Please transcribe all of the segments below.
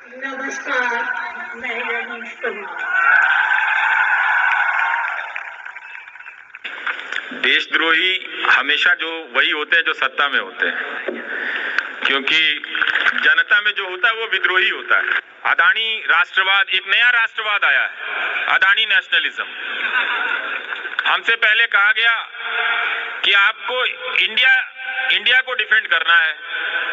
नमस्कार, मैं रवीश कुमार। देशद्रोही हमेशा जो वही होते हैं जो सत्ता में होते हैं, क्योंकि जनता में जो होता है वो विद्रोही होता है। अदानी राष्ट्रवाद, एक नया राष्ट्रवाद आया है, अदानी नेशनलिज्म। हमसे पहले कहा गया कि आपको इंडिया को डिफेंड करना है,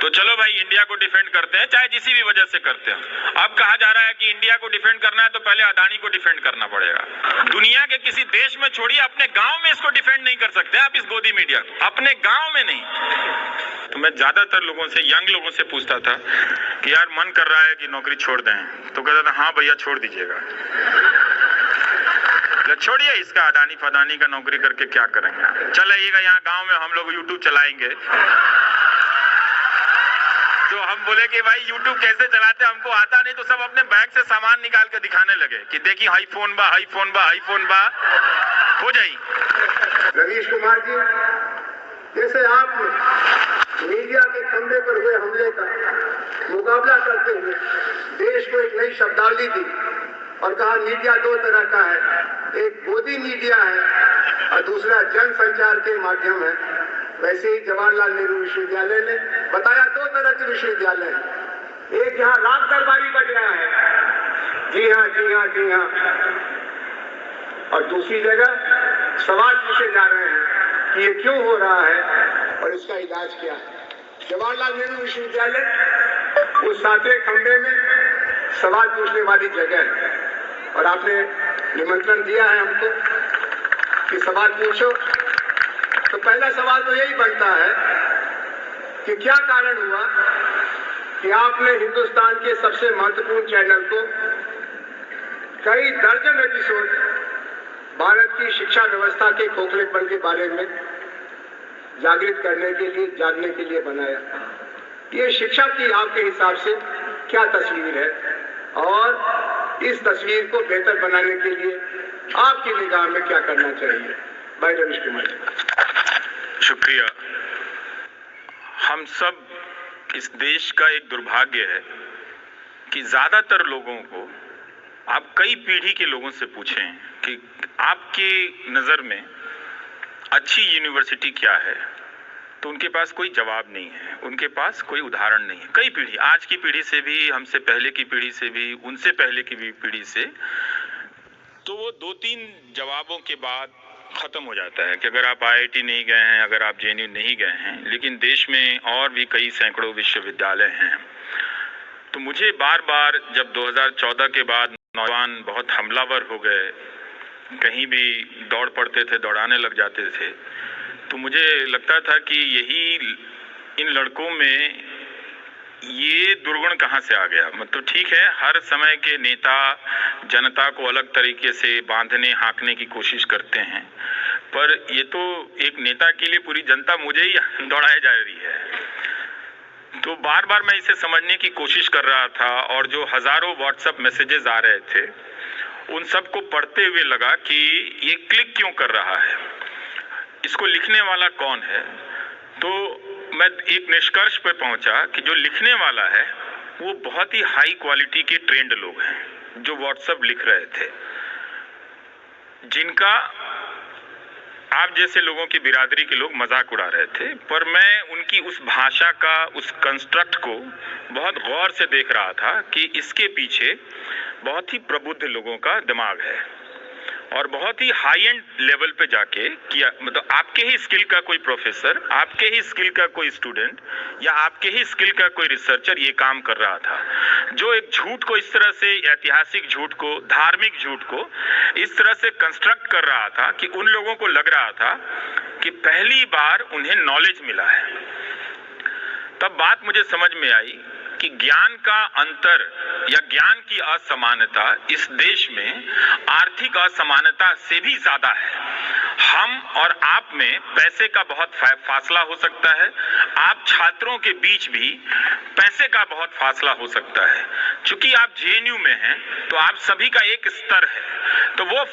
तो चलो भाई इंडिया को डिफेंड करते हैं, चाहे किसी भी वजह से करते हैं। अब कहा जा रहा है कि इंडिया को डिफेंड करना है तो पहले अदानी को डिफेंड करना पड़ेगा। दुनिया के किसी देश में छोड़िए, अपने गांव में इसको डिफेंड नहीं कर सकते आप, इस गोदी मीडिया को, अपने गांव में नहीं। तो मैं ज्यादातर लोगों से, यंग लोगों से पूछता था कि यार मन कर रहा है कि नौकरी छोड़ दें, तो कहता था हाँ भैया छोड़ दीजिएगा। छोड़िए इसका, अदानी फदानी का नौकरी करके क्या करेंगे, चल आइएगा यहाँ गांव में हम लोग यूट्यूब चलाएंगे। तो हम बोले कि भाई यूट्यूब कैसे चलाते, हमको आता नहीं। तो सब अपने बैग से सामान निकाल के दिखाने लगे कि देखिए हाई फोन बा, हाई फोन बा, हाई फोन बा, हो जाई। रवीश कुमार जी, जैसे आपने मीडिया के खंभे पर हुए हमले का मुकाबला करते हुए देश को एक नई शब्दावली दी और कहा मीडिया दो तरह का है, एक गोदी मीडिया है और दूसरा जन संचार के माध्यम है, वैसे ही जवाहरलाल नेहरू विश्वविद्यालय ने बताया दो तरह के विश्वविद्यालय हैं। एक यहाँ राग दरबारी बज रहा है, जी हाँ जी हाँ जी हाँ, और दूसरी जगह सवाल पूछे जा रहे हैं कि ये क्यों हो रहा है और इसका इलाज क्या है। जवाहरलाल नेहरू विश्वविद्यालय उस सातवें खंभे में सवाल पूछने वाली जगह है और आपने निमंत्रण दिया है हमको कि सवाल पूछो। तो पहला सवाल तो यही बनता है कि क्या कारण हुआ कि आपने हिंदुस्तान के सबसे महत्वपूर्ण चैनल को कई दर्जन एपिसोड भारत की शिक्षा व्यवस्था के खोखलेपन के बारे में जागृत करने के लिए, जागने के लिए बनाया। ये शिक्षा की आपके हिसाब से क्या तस्वीर है और इस तस्वीर को बेहतर बनाने के लिए आपकी निगाह में क्या करना चाहिए? भाई रवीश कुमार जी। शुक्रिया। हम सब, इस देश का एक दुर्भाग्य है कि ज्यादातर लोगों को, आप कई पीढ़ी के लोगों से पूछें कि आपके नज़र में अच्छी यूनिवर्सिटी क्या है, तो उनके पास कोई जवाब नहीं है, उनके पास कोई उदाहरण नहीं है। कई पीढ़ी, आज की पीढ़ी से भी, हमसे पहले की पीढ़ी से भी, उनसे पहले की भी पीढ़ी से, तो वो 2-3 जवाबों के बाद खत्म हो जाता है कि अगर आप IIT नहीं गए हैं, अगर आप JNU नहीं गए हैं, लेकिन देश में और भी कई सैकड़ों विश्वविद्यालय हैं। तो मुझे बार बार, जब 2014 के बाद नौजवान बहुत हमलावर हो गए, कहीं भी दौड़ पड़ते थे, दौड़ाने लग जाते थे, तो मुझे लगता था कि यही, इन लड़कों में ये दुर्गुण कहाँ से आ गया। मतलब ठीक है, हर समय के नेता जनता को अलग तरीके से बांधने, हाँकने की कोशिश करते हैं, पर ये तो एक नेता के लिए पूरी जनता मुझे ही दौड़ाए जा रही है। तो बार बार मैं इसे समझने की कोशिश कर रहा था और जो हजारों व्हाट्सएप मैसेजेस आ रहे थे, उन सबको पढ़ते हुए लगा कि ये क्लिक क्यों कर रहा है, इसको लिखने वाला कौन है। तो मैं एक निष्कर्ष पर पहुंचा कि जो लिखने वाला है वो बहुत ही हाई क्वालिटी के ट्रेंड लोग हैं, जो व्हाट्सएप लिख रहे थे, जिनका आप जैसे लोगों की बिरादरी के लोग मजाक उड़ा रहे थे, पर मैं उनकी उस भाषा का, उस कंस्ट्रक्ट को बहुत गौर से देख रहा था कि इसके पीछे बहुत ही प्रबुद्ध लोगों का दिमाग है और बहुत ही हाई एंड लेवल पे जाके किया। मतलब आपके ही स्किल का कोई प्रोफेसर, आपके ही स्किल का कोई स्टूडेंट या आपके ही स्किल का कोई रिसर्चर ये काम कर रहा था, जो एक झूठ को इस तरह से, ऐतिहासिक झूठ को, धार्मिक झूठ को इस तरह से कंस्ट्रक्ट कर रहा था कि उन लोगों को लग रहा था कि पहली बार उन्हें नॉलेज मिला है। तब बात मुझे समझ में आई कि ज्ञान का अंतर या ज्ञान की असमानता इस देश में आर्थिक असमानता से भी ज्यादा है। हम और आप में पैसे का बहुत फासला हो सकता है, आप छात्रों के बीच भी पैसे का बहुत फासला हो सकता है। चूंकि आप जेएनयू में हैं तो आप सभी का एक स्तर है, तो वो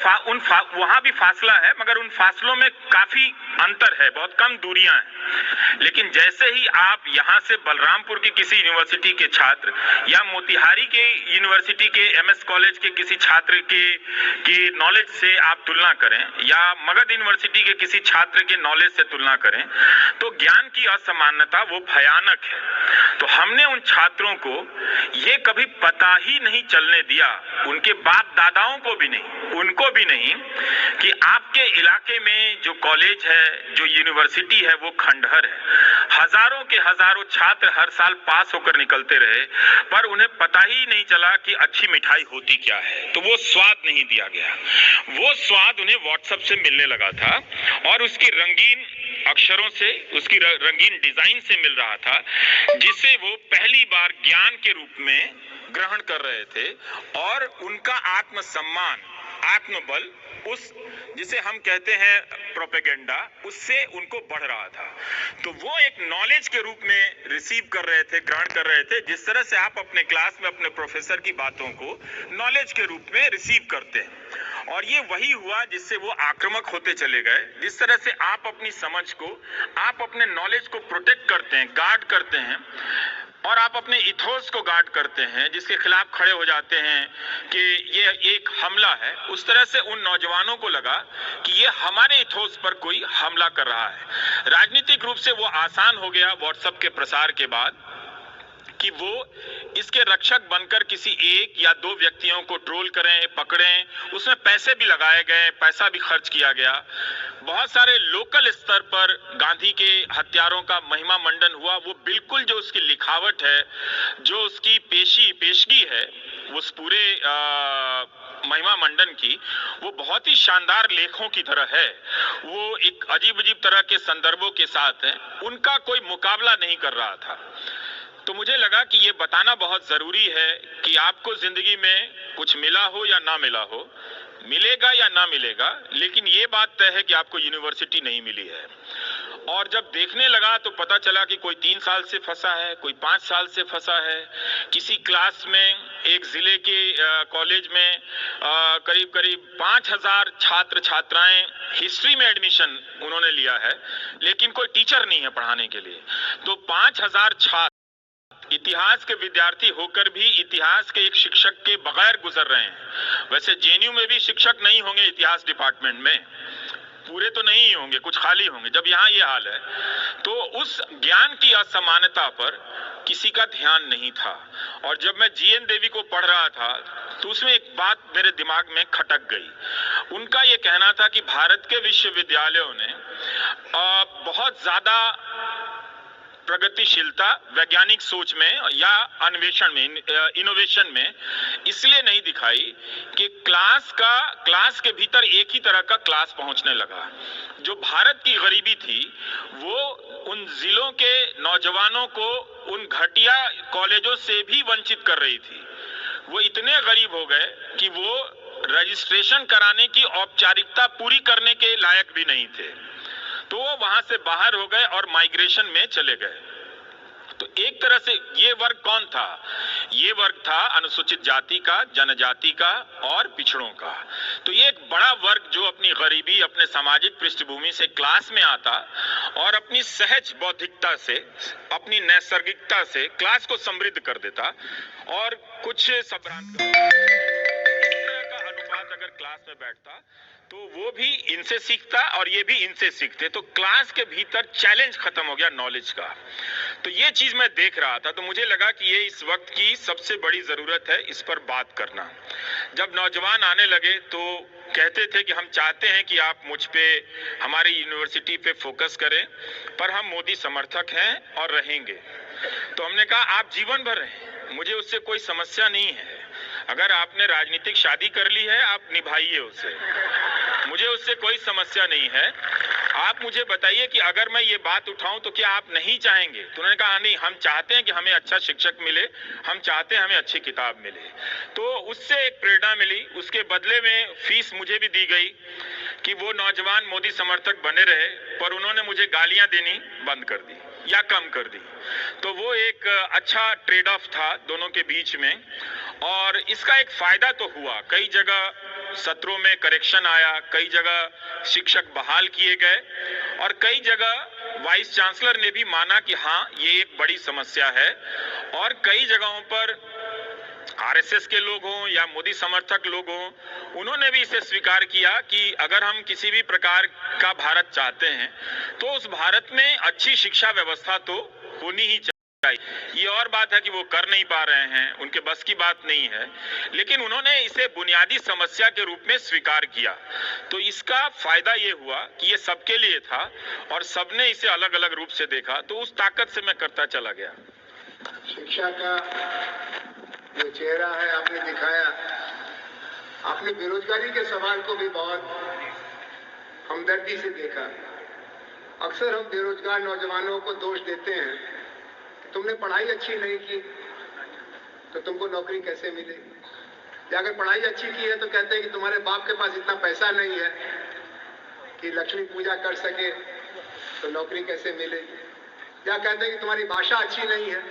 वहां भी फासला है, मगर उन फासलों में काफी अंतर है, बहुत कम दूरियां हैं। लेकिन जैसे ही आप यहाँ से बलरामपुर की किसी यूनिवर्सिटी के छात्र या मोतिहारी के यूनिवर्सिटी के एमएस कॉलेज के किसी छात्र के नॉलेज से आप तुलना करें या मगध यूनिवर्सिटी के किसी छात्र के नॉलेज से तुलना करें, तो ज्ञान की असमानता वो भयानक है। तो हमने उन छात्रों को ये कभी पता ही नहीं चलने दिया, उनके बाप दादाओं को भी नहीं, उनको भी नहीं, कि आपके इलाके में जो कॉलेज है, जो यूनिवर्सिटी है, वो खंडहर है। हजारों के हजारों छात्र हर साल पास होकर निकलते रहे, पर उन्हें पता ही नहीं चला कि अच्छी मिठाई होती क्या है। तो वो स्वाद नहीं दिया गया, वो स्वाद उन्हें व्हाट्सएप से मिलने लगा था और उसकी रंगीन अक्षरों से, उसकी रंगीन डिजाइन से मिल रहा था, जिसे वो पहली बार ज्ञान के रूप में ग्रहण कर रहे थे। और उनका आत्मसम्मान, आत्मबल, उस जिसे हम कहते हैं प्रोपेगेंडा, उससे उनको बढ़ रहा था। तो वो एक नॉलेज के रूप में रिसीव कर रहे थे, ग्रहण कर रहे थे, जिस तरह से आप अपने क्लास में अपने प्रोफेसर की बातों को नॉलेज के रूप में रिसीव करते हैं। और ये वही हुआ जिससे वो आक्रामक होते चले गए। जिस तरह से आप अपनी समझ को, आप अपने नॉलेज को प्रोटेक्ट करते हैं, गार्ड करते हैं, और आप अपने इथोस को गार्ड करते हैं, जिसके खिलाफ खड़े हो जाते हैं कि ये एक हमला है, उस तरह से उन नौजवानों को लगा कि ये हमारे इथोस पर कोई हमला कर रहा है। राजनीतिक रूप से वो आसान हो गया व्हाट्सएप के प्रसार के बाद कि वो इसके रक्षक बनकर किसी एक या दो व्यक्तियों को ट्रोल करें, पकड़ें। उसमें पैसे भी लगाए गए, पैसा भी खर्च किया गया। बहुत सारे लोकल स्तर पर गांधी के हत्यारों का महिमा मंडन हुआ। वो बिल्कुल जो उसकी लिखावट है, जो उसकी पेशगी है, उस पूरे महिमा मंडन की, वो बहुत ही शानदार लेखों की तरह है। वो एक अजीब अजीब तरह के संदर्भों के साथ है, उनका कोई मुकाबला नहीं कर रहा था। तो मुझे लगा कि ये बताना बहुत जरूरी है कि आपको जिंदगी में कुछ मिला हो या ना मिला हो, मिलेगा या ना मिलेगा, लेकिन ये बात तय है कि आपको यूनिवर्सिटी नहीं मिली है। और जब देखने लगा तो पता चला कि कोई 3 साल से फंसा है, कोई 5 साल से फंसा है। किसी क्लास में, एक जिले के कॉलेज में करीब करीब 5000 छात्र छात्राएं हिस्ट्री में एडमिशन उन्होंने लिया है, लेकिन कोई टीचर नहीं है पढ़ाने के लिए। तो 5000 छात्र इतिहास के विद्यार्थी होकर भी इतिहास के एक शिक्षक के बगैर गुजर रहे हैं। वैसे जेएनयू में भी शिक्षक नहीं होंगे इतिहास डिपार्टमेंट में, पूरे तो नहीं होंगे, कुछ खाली होंगे। जब यहाँ ये हाल है, तो उस ज्ञान की असमानता पर किसी का ध्यान नहीं था। और जब मैं जीएन देवी को पढ़ रहा था तो उसमें एक बात मेरे दिमाग में खटक गई। उनका ये कहना था कि भारत के विश्वविद्यालयों ने बहुत ज्यादा प्रगतिशीलता वैज्ञानिक सोच में या अन्वेषण में, इनोवेशन में इसलिए नहीं दिखाई कि क्लास के भीतर एक ही तरह का क्लास पहुंचने लगा। जो भारत की गरीबी थी वो उन जिलों के नौजवानों को उन घटिया कॉलेजों से भी वंचित कर रही थी। वो इतने गरीब हो गए कि वो रजिस्ट्रेशन कराने की औपचारिकता पूरी करने के लायक भी नहीं थे। तो वो वहां से बाहर हो गए और माइग्रेशन में चले गए। तो एक तरह से ये वर्ग कौन था? ये वर्ग था अनुसूचित जाति का, जनजाति का और पिछड़ों का। तो ये एक बड़ा वर्ग जो अपनी गरीबी, अपने सामाजिक पृष्ठभूमि से क्लास में आता और अपनी सहज बौद्धिकता से, अपनी नैसर्गिकता से क्लास को समृद्ध कर देता। और कुछ संभ्रांत का अनुपात अगर क्लास में बैठता तो वो भी इनसे सीखता और ये भी इनसे सीखते। तो क्लास के भीतर चैलेंज खत्म हो गया नॉलेज का। तो ये चीज मैं देख रहा था, तो मुझे लगा कि ये इस वक्त की सबसे बड़ी जरूरत है, इस पर बात करना। जब नौजवान आने लगे तो कहते थे कि हम चाहते हैं कि आप मुझ पे, हमारी यूनिवर्सिटी पे फोकस करें, पर हम मोदी समर्थक हैं और रहेंगे। तो हमने कहा आप जीवन भर रहें, मुझे उससे कोई समस्या नहीं है। अगर आपने राजनीतिक शादी कर ली है, आप निभाइए उसे, मुझे उससे कोई समस्या नहीं है। आप मुझे बताइए कि अगर मैं ये बात उठाऊं तो क्या आप नहीं चाहेंगे? तो उन्होंने कहा नहीं, हम चाहते हैं कि हमें अच्छा शिक्षक मिले, हम चाहते हैं हमें अच्छी किताब मिले। तो उससे एक प्रेरणा मिली। उसके बदले में फीस मुझे भी दी गई कि वो नौजवान मोदी समर्थक बने रहे, पर उन्होंने मुझे गालियां देनी बंद कर दी। या कम कर दी। तो वो एक अच्छा ट्रेड ऑफ था दोनों के बीच में, और इसका एक फायदा तो हुआ। कई जगह सत्रों में करेक्शन आया, कई जगह शिक्षक बहाल किए गए, और कई जगह वाइस चांसलर ने भी माना कि हाँ ये एक बड़ी समस्या है, और कई जगहों पर आरएसएस के लोग हों या मोदी समर्थक लोग हों, उन्होंने भी इसे स्वीकार किया कि अगर हम किसी भी प्रकार का भारत चाहते हैं तो उस भारत में अच्छी शिक्षा व्यवस्था तो होनी ही चाहिए। ये और बात है कि वो कर नहीं पा रहे हैं, उनके बस की बात नहीं है, लेकिन उन्होंने इसे बुनियादी समस्या के रूप में स्वीकार किया। तो इसका फायदा ये हुआ कि ये सबके लिए था और सबने इसे अलग अलग रूप से देखा, तो उस ताकत से मैं करता चला गया। शिक्षा का जो चेहरा है आपने दिखाया, आपने बेरोजगारी के सवाल को भी बहुत हमदर्दी से देखा। अक्सर हम बेरोजगार नौजवानों को दोष देते हैं, तुमने पढ़ाई अच्छी नहीं की तो तुमको नौकरी कैसे मिलेगी, या अगर पढ़ाई अच्छी की है तो कहते हैं कि तुम्हारे बाप के पास इतना पैसा नहीं है कि लक्ष्मी पूजा कर सके तो नौकरी कैसे मिलेगी, या कहते हैं कि तुम्हारी भाषा अच्छी नहीं है,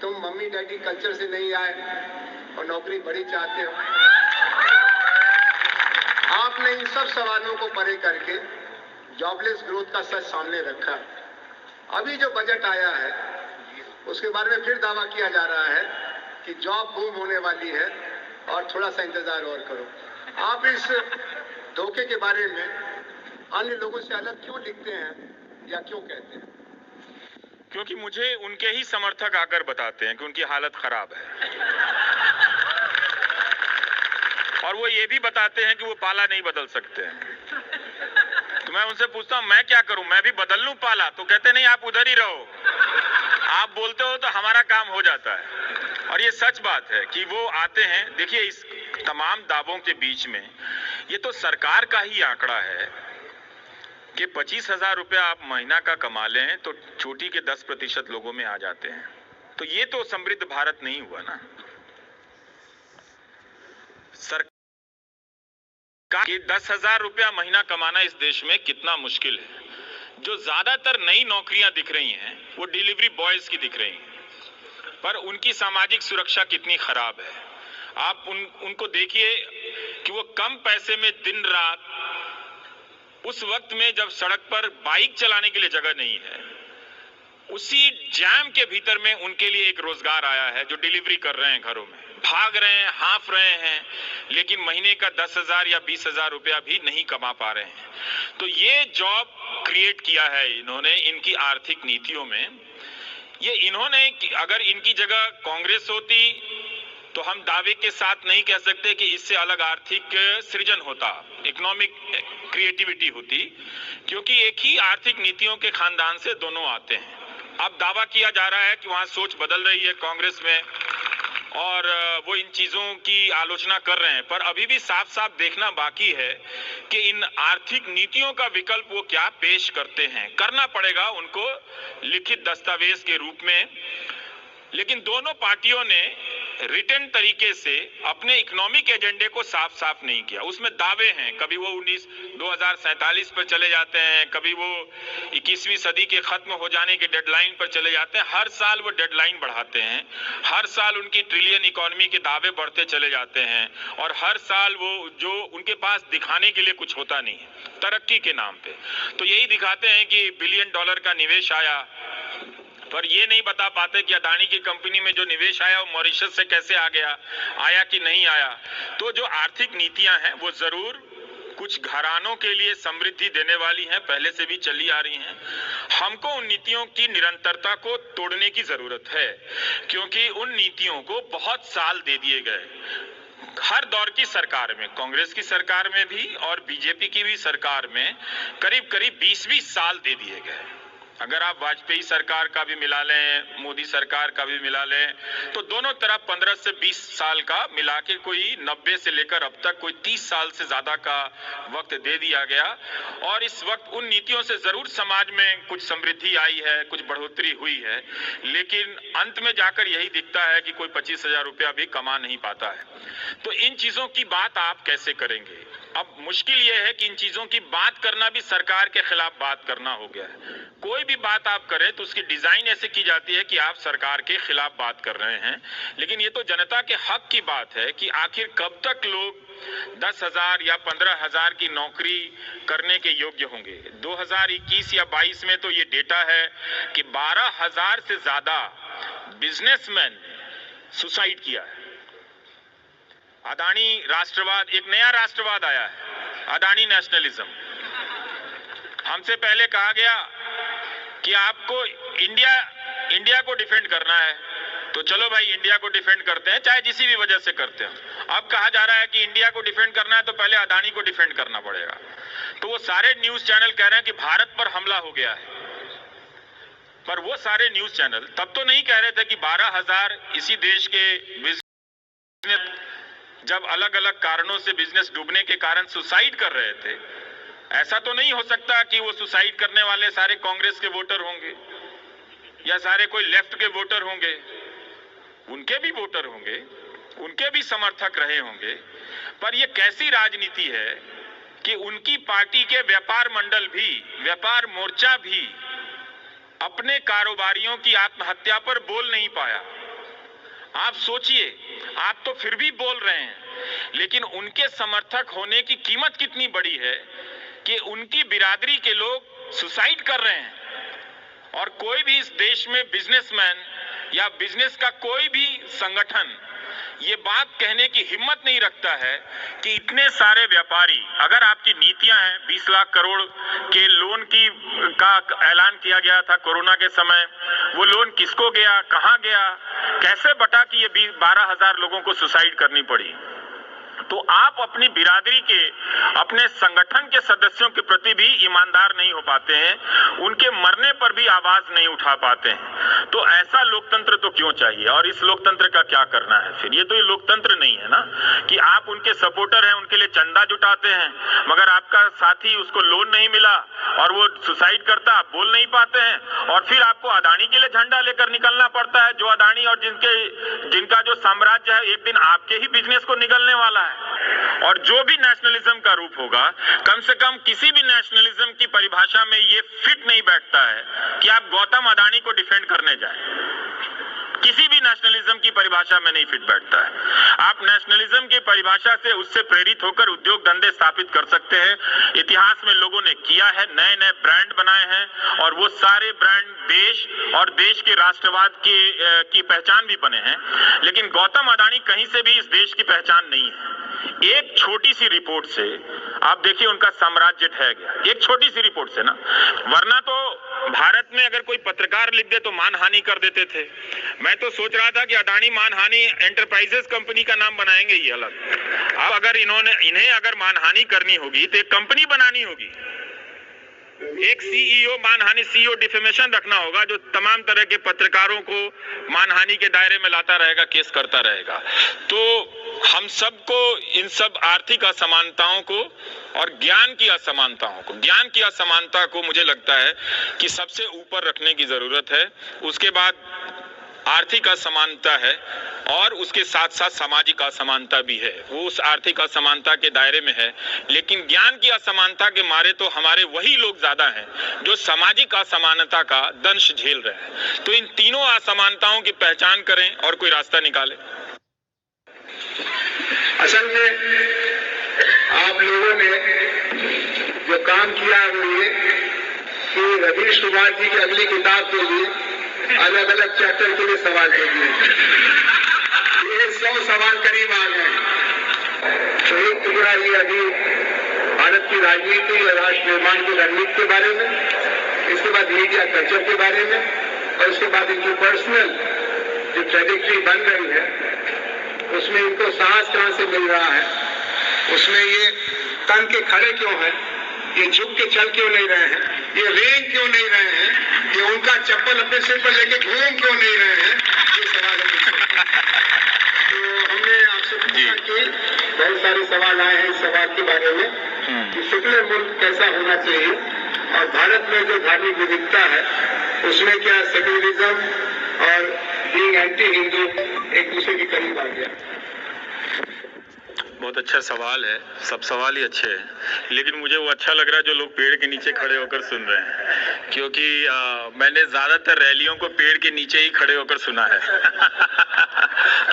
तुम मम्मी डैडी कल्चर से नहीं आए और नौकरी बड़ी चाहते हो। आपने इन सब सवालों को परे करके जॉबलेस ग्रोथ का सच सामने रखा। अभी जो बजट आया है उसके बारे में फिर दावा किया जा रहा है कि जॉब बूम होने वाली है और थोड़ा सा इंतजार और करो। आप इस धोखे के बारे में अन्य लोगों से अलग क्यों लिखते हैं या क्यों कहते हैं? क्योंकि मुझे उनके ही समर्थक आकर बताते हैं कि उनकी हालत खराब है, और वो ये भी बताते हैं कि वो पाला नहीं बदल सकते हैं। तो मैं उनसे पूछता हूं मैं क्या करूं, मैं भी बदल लूं पाला? तो कहते नहीं, आप उधर ही रहो, आप बोलते हो तो हमारा काम हो जाता है। और ये सच बात है कि वो आते हैं। देखिए, इस तमाम दावों के बीच में ये तो सरकार का ही आंकड़ा है कि 25,000 रुपया आप महीना का कमा लें तो चोटी के 10% लोगों में आ जाते हैं। तो ये तो समृद्ध भारत नहीं हुआ ना। सरकार के 10,000 रुपया महीना कमाना इस देश में कितना मुश्किल है। जो ज्यादातर नई नौकरियां दिख रही हैं वो डिलीवरी बॉयज की दिख रही हैं, पर उनकी सामाजिक सुरक्षा कितनी खराब है। आप उनको देखिए कि वो कम पैसे में दिन रात, उस वक्त में जब सड़क पर बाइक चलाने के लिए जगह नहीं है, उसी जैम के भीतर में उनके लिए एक रोजगार आया है। जो डिलीवरी कर रहे हैं, घरों में भाग रहे हैं, हाँफ रहे हैं, लेकिन महीने का 10,000 या 20,000 रुपया भी नहीं कमा पा रहे हैं। तो ये जॉब क्रिएट किया है इन्होंने इनकी आर्थिक नीतियों में। ये इन्होंने, अगर इनकी जगह कांग्रेस होती तो हम दावे के साथ नहीं कह सकते कि इससे अलग आर्थिक सृजन होता, इकोनॉमिक क्रिएटिविटी होती, क्योंकि एक ही आर्थिक नीतियों के खानदान से दोनों आते हैं। अब दावा किया जा रहा है कि वहां सोच बदल रही है कांग्रेस में और वो इन चीजों की आलोचना कर रहे हैं, पर अभी भी साफ साफ देखना बाकी है कि इन आर्थिक नीतियों का विकल्प वो क्या पेश करते हैं। करना पड़ेगा उनको लिखित दस्तावेज के रूप में, लेकिन दोनों पार्टियों ने रिटर्न तरीके से अपने इकोनॉमिक एजेंडे को साफ साफ नहीं किया। उसमें दावे हैं, कभी वो 2047 पर चले जाते हैं, कभी वो 21वीं सदी के खत्म हो जाने के डेडलाइन पर चले जाते हैं। हर साल वो डेडलाइन बढ़ाते हैं, हर साल उनकी ट्रिलियन इकोनॉमी के दावे बढ़ते चले जाते हैं, और हर साल वो जो उनके पास दिखाने के लिए कुछ होता नहीं है तरक्की के नाम पे। तो यही दिखाते हैं कि $1 बिलियन का निवेश आया, पर ये नहीं बता पाते कि अदानी की कंपनी में जो निवेश आया वो मॉरिशस से कैसे आ गया, आया कि नहीं आया। तो जो आर्थिक नीतियां हैं वो जरूर कुछ घरानों के लिए समृद्धि देने वाली हैं, पहले से भी चली आ रही हैं। हमको उन नीतियों की निरंतरता को तोड़ने की जरूरत है, क्योंकि उन नीतियों को बहुत साल दे दिए गए। हर दौर की सरकार में, कांग्रेस की सरकार में भी और बीजेपी की भी सरकार में करीब करीब 20-20 साल दे दिए गए। अगर आप वाजपेयी सरकार का भी मिला लें, मोदी सरकार का भी मिला लें, तो दोनों तरफ 15 से 20 साल का मिला के कोई 90 से लेकर अब तक कोई 30 साल से ज्यादा का वक्त दे दिया गया। और इस वक्त उन नीतियों से जरूर समाज में कुछ समृद्धि आई है, कुछ बढ़ोतरी हुई है, लेकिन अंत में जाकर यही दिखता है कि कोई 25,000 रुपया भी कमा नहीं पाता है। तो इन चीजों की बात आप कैसे करेंगे? अब मुश्किल यह है कि इन चीजों की बात करना भी सरकार के खिलाफ बात करना हो गया है। कोई भी बात आप करें तो उसकी डिजाइन ऐसे की जाती है कि आप सरकार के खिलाफ बात कर रहे हैं, लेकिन ये तो जनता के हक की बात है कि आखिर कब तक लोग 10,000 या 15,000 की नौकरी करने के योग्य होंगे। 2021 या 22 में तो ये डेटा है कि 12,000 से ज्यादा बिजनेसमैन ने सुसाइड किया है। अदानी राष्ट्रवाद, एक नया राष्ट्रवाद आया है, अदानी नेशनलिज्म। हमसे पहले कहा गया कि आपको इंडिया को डिफेंड करना है, तो चलो भाई इंडिया को डिफेंड करते हैं, चाहे जिसी भी वजह से करते हैं। अब कहा जा रहा है कि इंडिया को डिफेंड करना है तो पहले अदानी को डिफेंड करना पड़ेगा। तो वो सारे न्यूज चैनल कह रहे हैं कि भारत पर हमला हो गया है, पर वो सारे न्यूज चैनल तब तो नहीं कह रहे थे कि 12,000 इसी देश के बिजनेस, जब अलग अलग कारणों से बिजनेस डूबने के कारण सुसाइड कर रहे थे। ऐसा तो नहीं हो सकता कि वो सुसाइड करने वाले सारे कांग्रेस के वोटर होंगे या सारे कोई लेफ्ट के वोटर होंगे। उनके भी वोटर होंगे, उनके भी समर्थक रहे होंगे, पर ये कैसी राजनीति है कि उनकी पार्टी के व्यापार मंडल भी, व्यापार मोर्चा भी अपने कारोबारियों की आत्महत्या पर बोल नहीं पाया। आप सोचिए, आप तो फिर भी बोल रहे हैं, लेकिन उनके समर्थक होने की कीमत कितनी बड़ी है कि उनकी बिरादरी के लोग सुसाइड कर रहे हैं। और कोई भी इस देश में बिजनेसमैन या बिजनेस का कोई भी संगठन ये बात कहने की हिम्मत नहीं रखता है कि इतने सारे व्यापारी, अगर आपकी नीतियां हैं, 20 लाख करोड़ के लोन का ऐलान किया गया था कोरोना के समय, वो लोन किसको गया, कहां गया, कैसे बटा कि ये 12,000 लोगों को सुसाइड करनी पड़ी। तो आप अपनी बिरादरी के, अपने संगठन के सदस्यों के प्रति भी ईमानदार नहीं हो पाते हैं, उनके मरने पर भी आवाज नहीं उठा पाते हैं। तो ऐसा लोकतंत्र तो क्यों चाहिए, और इस लोकतंत्र का क्या करना है फिर? ये तो ये लोकतंत्र नहीं है ना कि आप उनके सपोर्टर हैं, उनके लिए चंदा जुटाते हैं, मगर आपका साथी, उसको लोन नहीं मिला और वो सुसाइड करता, आप बोल नहीं पाते हैं, और फिर आपको अदानी के लिए झंडा लेकर निकलना पड़ता है, जो अदानी और जिनका जो साम्राज्य है एक दिन आपके ही बिजनेस को निगलने वाला है। और जो भी नेशनलिज्म का रूप होगा, कम से कम किसी भी नेशनलिज्म की परिभाषा में ये फिट नहीं बैठता है कि आप गौतम अदानी को डिफेंड करने जाएं। किसी भी नेशनलिज्म की परिभाषा में नहीं फिट बैठता है। आप नेशनलिज्म की परिभाषा से, उससे प्रेरित होकर उद्योग धंधे स्थापित कर सकते हैं। इतिहास में लोगों ने किया है, नए नए ब्रांड बनाए हैं, और वो सारे ब्रांड देश और देश के राष्ट्रवाद की पहचान भी बने हैं। लेकिन गौतम अदानी कहीं से भी इस देश की पहचान नहीं है। एक छोटी सी रिपोर्ट से आप देखिए उनका साम्राज्य ढह गया, एक छोटी सी रिपोर्ट से ना। वरना तो भारत में अगर कोई पत्रकार लिख दे तो मानहानि कर देते थे। मैं तो सोच रहा था कि अदानी मानहानि एंटरप्राइजेस कंपनी का नाम बनाएंगे ये अलग। अब अगर इन्हें अगर मानहानि करनी होगी तो एक कंपनी बनानी होगी, एक सीईओ मानहानि, सीईओ डिफेमेशन रखना होगा, जो तमाम तरह के पत्रकारों को मानहानि के दायरे में लाता रहेगा, केस करता रहेगा। तो हम सबको इन सब आर्थिक असमानताओं को और ज्ञान की असमानता को मुझे लगता है कि सबसे ऊपर रखने की जरूरत है। उसके बाद आर्थिक असमानता है और उसके साथ साथ सामाजिक असमानता भी है, वो उस आर्थिक असमानता के दायरे में है। लेकिन ज्ञान की असमानता के मारे तो हमारे वही लोग ज्यादा हैं जो सामाजिक असमानता का दंश झेल रहे हैं। तो इन तीनों असमानताओं की पहचान करें और कोई रास्ता निकालें। असल में आप लोगों ने जो काम किया है वो ये कि रवीश कुमार जी की अगली किताब के लिए अलग अलग चैप्टर के लिए सवाल दे दिए। ये 100 सवाल करीब आ गए। तो एक टुकड़ा ये अभी भारत की राजनीति और राष्ट्र निर्माण की रणनीति के बारे में, इसके बाद मीडिया कल्चर के बारे में, और उसके बाद इनकी पर्सनल जो ट्रेजेक्टरी बन रही है उसमें इनको साहस कहां से मिल रहा है, उसमें ये तन के खड़े क्यों हैं, ये झुक के चल क्यों नहीं रहे हैं, ये रेंग क्यों नहीं रहे हैं, ये उनका चप्पल अपने सिर पर लेके घूम क्यों नहीं रहे हैं, ये सवाल है। तो हमने आपसे पूछा कि बहुत सारे सवाल आए हैं इस सवाल के बारे में कि सेकुलर मुल्क कैसा होना चाहिए, और भारत में जो धार्मिक विविधता है उसमें क्या सेकुलरिज्म और बीइंग एंटी हिंदू एक दूसरे के करीब आ गया। बहुत अच्छा सवाल है, सब सवाल ही अच्छे हैं, लेकिन मुझे वो अच्छा लग रहा है जो लोग पेड़ के नीचे खड़े होकर सुन रहे हैं, क्योंकि मैंने ज़्यादातर रैलियों को पेड़ के नीचे ही खड़े होकर सुना है।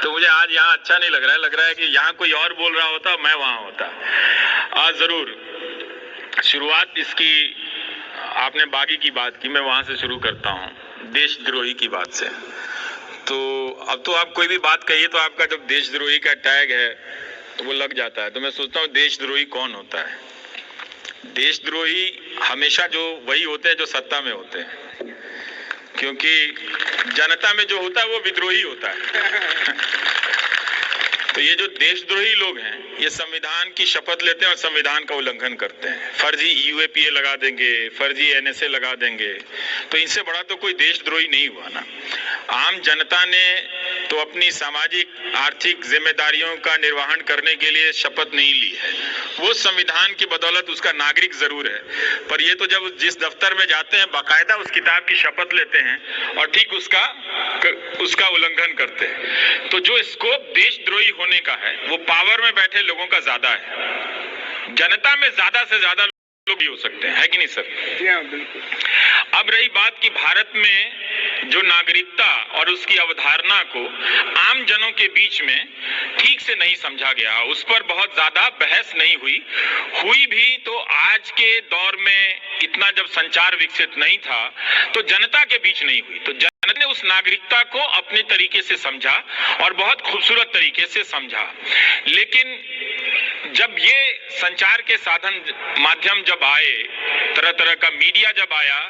तो मुझे आज यहाँ अच्छा नहीं लग रहा है कि यहाँ कोई और बोल रहा होता, मैं वहाँ होता। आज ज़रूर शुरुआत इसकी, आपने बागी की बात की, मैं वहाँ से शुरू करता हूँ, देशद्रोही की बात से। तो अब तो आप कोई भी बात कहिए तो आपका जब देशद्रोही का टैग है तो वो लग जाता है। तो मैं सोचता हूँ देशद्रोही कौन होता है? देशद्रोही हमेशा जो वही होते हैं जो सत्ता में होते हैं, क्योंकि जनता में जो होता है वो विद्रोही होता है। तो ये जो देशद्रोही लोग हैं ये संविधान की शपथ लेते हैं और संविधान का उल्लंघन करते हैं। फर्जी यूएपीए लगा देंगे, फर्जी एनएसए लगा देंगे, तो इनसे बड़ा तो कोई देशद्रोही नहीं हुआ ना। आम जनता ने तो अपनी सामाजिक आर्थिक जिम्मेदारियों का निर्वहन करने के लिए शपथ नहीं ली है, वो संविधान की बदौलत उसका नागरिक जरूर है, पर ये तो जब जिस दफ्तर में जाते हैं बाकायदा उस किताब की शपथ लेते हैं और ठीक उसका उल्लंघन करते हैं। तो जो स्कोप देशद्रोही होने का है वो पावर में बैठे लोगों का ज्यादा है, जनता में ज्यादा से ज्यादा लोग भी हो सकते हैं, है कि नहीं सर? जी हाँ, बिल्कुल। अब रही बात कि भारत में जो नागरिकता और उसकी अवधारणा को आम जनों के बीच में ठीक से नहीं समझा गया, उस पर बहुत ज्यादा बहस नहीं हुई भी तो आज के दौर में इतना जब संचार विकसित नहीं था तो जनता के बीच नहीं हुई। तो जनता ने उस नागरिकता को अपने तरीके से समझा और बहुत खूबसूरत तरीके से समझा। लेकिन जब ये संचार के साधन माध्यम जब आए, तरह तरह का मीडिया जब आया,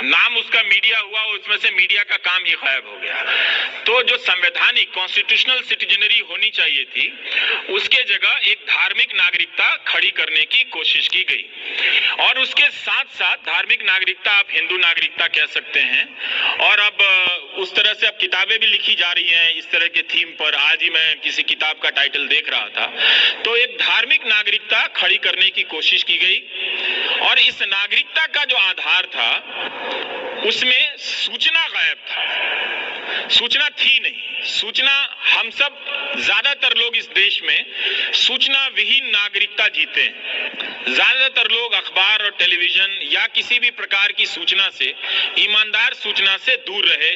नाम उसका मीडिया हुआ, उसमें से मीडिया का काम ही गायब हो गया। तो जो संवैधानिक कॉन्स्टिट्यूशनल सिटीजनरी होनी चाहिए थी उसके जगह एक धार्मिक नागरिकता खड़ी करने की कोशिश की गई, और उसके साथ साथ धार्मिक नागरिकता आप हिंदू नागरिकता कह सकते हैं। और अब उस तरह से अब किताबें भी लिखी जा रही हैं इस तरह के थीम पर। आज ही मैं किसी किताब का टाइटल देख रहा था, तो एक धार्मिक नागरिकता खड़ी करने की कोशिश की गई, और इस नागरिकता का जो आधार था उसमें सूचना गायब था, सूचना थी नहीं। सूचना, हम सब ज्यादातर लोग इस देश में सूचना विहीन नागरिकता जीते हैं। ज्यादातर लोग अखबार और टेलीविजन या किसी भी प्रकार की सूचना से, ईमानदार सूचना से दूर रहे,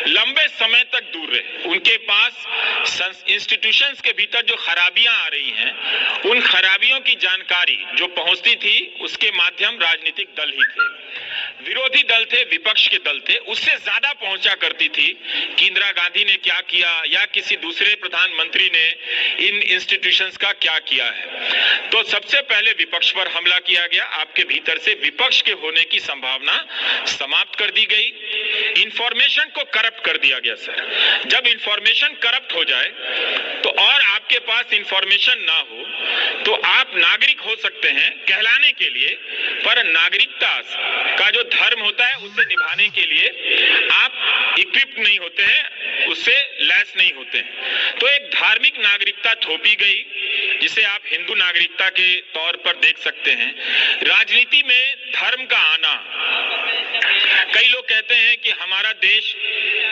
लंबे समय तक दूर रहे। उनके पास इंस्टीट्यूशंस के भीतर जो खराबियां आ रही हैं, उन खराबियों की जानकारी जो पहुंचती थी उसके माध्यम राजनीतिक दल ही थे, विरोधी दल थे, विपक्ष के दल थे, उससे ज्यादा पहुंचा करती थी कि इंदिरा गांधी ने क्या किया या किसी दूसरे प्रधानमंत्री ने इन इंस्टीट्यूशंस का क्या किया है। तो सबसे पहले विपक्ष पर हमला किया गया, आपके भीतर से विपक्ष के होने की संभावना समाप्त कर दी गई, इंफॉर्मेशन को करप्ट कर दिया गया। सर, जब इंफॉर्मेशन करप्ट हो जाए तो और आपके पास इंफॉर्मेशन ना हो तो आप नागरिक हो सकते हैं कहलाने के लिए, पर नागरिकता का जो धर्म होता है उसे निभाने के लिए आप इक्विप्ड नहीं होते हैं, उससे लैस नहीं होते हैं। तो एक धार्मिक नागरिकता थोपी गई जिसे आप हिंदू नागरिकता के तौर पर देख सकते हैं। राजनीति में धर्म का आना, कई लोग कहते हैं कि हमारा देश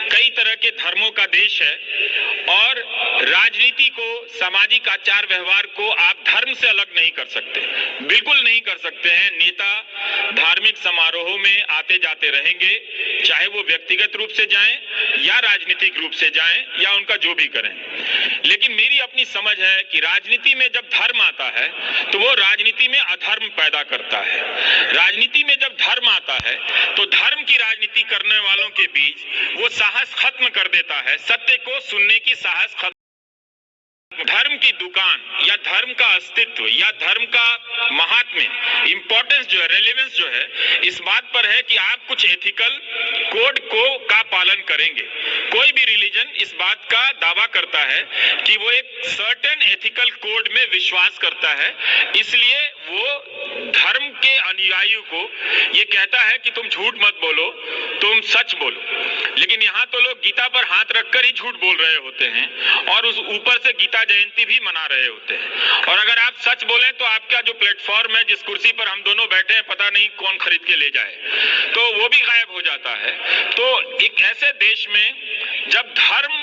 कई तरह के धर्मों का देश है और राजनीति को, सामाजिक आचार व्यवहार को आप धर्म से अलग नहीं कर सकते, बिल्कुल नहीं कर सकते हैं। नेता धार्मिक समारोहों में आते जाते रहेंगे, चाहे वो व्यक्तिगत रूप से जाएं या राजनीतिक रूप से जाएं या उनका जो भी करें। लेकिन मेरी अपनी समझ है कि राजनीति में जब धर्म आता है तो वो राजनीति में अधर्म पैदा करता है। राजनीति में जब धर्म आता है तो धर्म की राजनीति करने वालों के बीच वो साहस खत्म कर देता है, सत्य को सुनने की साहस खत्म। धर्म की दुकान या धर्म का अस्तित्व या धर्म का महात्म्य, इंपॉर्टेंस जो है, रेलेवेंस जो है, इस बात पर है कि आप कुछ एथिकल कोड का पालन करेंगे। कोई भी रिलीजन इस बात का दावा करता है कि वो एक सर्टेन एथिकल कोड में विश्वास करता है, इसलिए वो धर्म के अनुयायियों को ये कहता है कि तुम झूठ मत बोलो, तुम सच बोलो। लेकिन यहाँ तो लोग गीता पर हाथ रखकर ही झूठ बोल रहे होते हैं और उस ऊपर से गीता जयंती भी मना रहे होते हैं। और अगर आप सच बोलें तो आपका जो प्लेटफॉर्म है, जिस कुर्सी पर हम दोनों बैठे हैं, पता नहीं कौन खरीद के ले जाए, तो वो भी गायब हो जाता है। तो एक ऐसे देश में जब धर्म